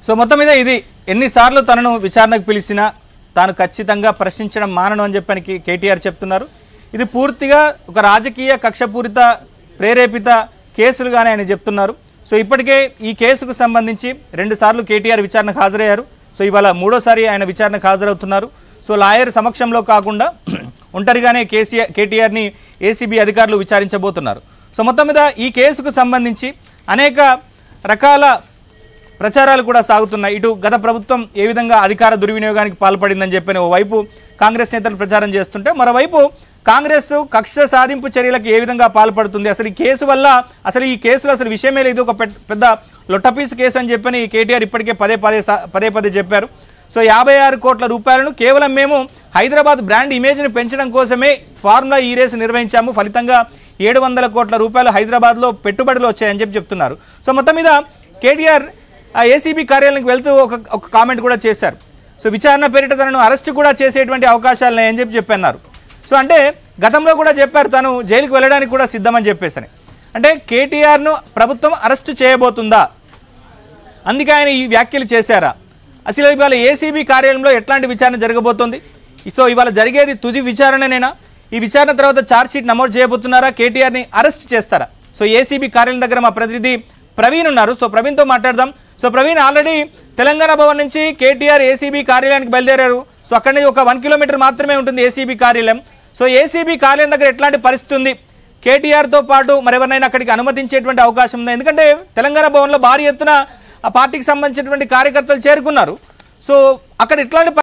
So మొత్తం మీద ఇది ఎన్నిసార్లు తనను విచారణకు పిలిచినా తాను ఖచ్చితంగా ప్రశ్నించడం మానను అని చెప్పని కేటీఆర్ చెప్తున్నారు. ఇది పూర్తిగా ఒక రాజకీయ కక్షపూరిత ప్రేరేపిత కేసులుగానే ఆయన చెప్తున్నారు. సో ఇప్పటికే ఈ కేసుకు సంబంధించి 2 సార్లు కేటీఆర్ విచారణకు హాజరయ్యారు. సో ఇవాళ 3వసారి ఆయన విచారణకు హాజరవుతున్నారు. సో లాయర్ సమక్షంలో కాకుండా ఒంటరిగానే కేటీఆర్ని ఏసీబీ అధికారులు విచారించబోతున్నారు. సో మొత్తం మీద ఈ కేసుకు సంబంధించి అనేక రకాల ప్రచారాలు కూడా సాగుతున్నాయి. ఇటు గత ప్రభుత్వం ఏ విధంగా అధికార దుర్వినియోగానికి పాల్పడిందని చెప్పని ఓవైపు కాంగ్రెస్ నేతలు ప్రచారం చేస్తుంటే, మరోవైపు కాంగ్రెస్ కక్ష సాధింపు చర్యలకు ఏ విధంగా పాల్పడుతుంది, అసలు ఈ కేసు వల్ల అసలు ఈ కేసులో అసలు విషయమే లేదు, ఒక పెద్ద లొట్టపీసు కేసు అని చెప్పని కేటీఆర్ ఇప్పటికే పదే చెప్పారు. సో 56 కోట్ల రూపాయలను కేవలం మేము హైదరాబాద్ బ్రాండ్ ఇమేజ్ని పెంచడం కోసమే ఫార్ములా ఈ రేసు నిర్వహించాము, ఫలితంగా 700 కోట్ల రూపాయలు హైదరాబాద్లో పెట్టుబడులు వచ్చాయని చెప్తున్నారు. సో మొత్తం మీద కేటీఆర్ ఏసీబీ కార్యాలయానికి వెళ్తూ ఒక కామెంట్ కూడా చేశారు. సో విచారణ పేరిట తనను అరెస్టు కూడా చేసేటువంటి అవకాశాలు ఉన్నాయని చెప్పన్నారు. సో అంటే గతంలో కూడా చెప్పారు తాను జైలుకు వెళ్ళడానికి కూడా సిద్ధమని చెప్పేసని. అంటే కేటీఆర్ను ప్రభుత్వం అరెస్టు చేయబోతుందా, అందుకే ఆయన ఈ వ్యాఖ్యలు చేశారా, అసలు ఇవాళ ఏసీబీ కార్యాలయంలో ఎట్లాంటి విచారణ జరగబోతోంది, సో ఇవాళ జరిగేది తుది విచారణనేనా, ఈ విచారణ తర్వాత ఛార్జ్షీట్ నమోదు చేయబోతున్నారా, కేటీఆర్ని అరెస్ట్ చేస్తారా? సో ఏసీబీ కార్యాలయం దగ్గర మా ప్రతినిధి ప్రవీణ్ ఉన్నారు. సో ప్రవీణ్తో మాట్లాడదాం. సో ప్రవీణ్, ఆల్రెడీ తెలంగాణ భవన్ నుంచి కేటీఆర్ ఏసీబీ కార్యాలయానికి బయలుదేరారు. సో అక్కడి నుంచి ఒక 1 కిలోమీటర్ మాత్రమే ఉంటుంది ఏసీబీ కార్యాలయం. సో ఏసీబీ కార్యాలయం దగ్గర ఎట్లాంటి పరిస్థితి ఉంది, కేటీఆర్తో పాటు మరెవరినైనా అక్కడికి అనుమతించేటువంటి అవకాశం ఉంది? ఎందుకంటే తెలంగాణ భవన్లో భారీ ఎత్తున ఆ పార్టీకి సంబంధించినటువంటి కార్యకర్తలు చేరుకున్నారు. సో అక్కడ ఎట్లాంటి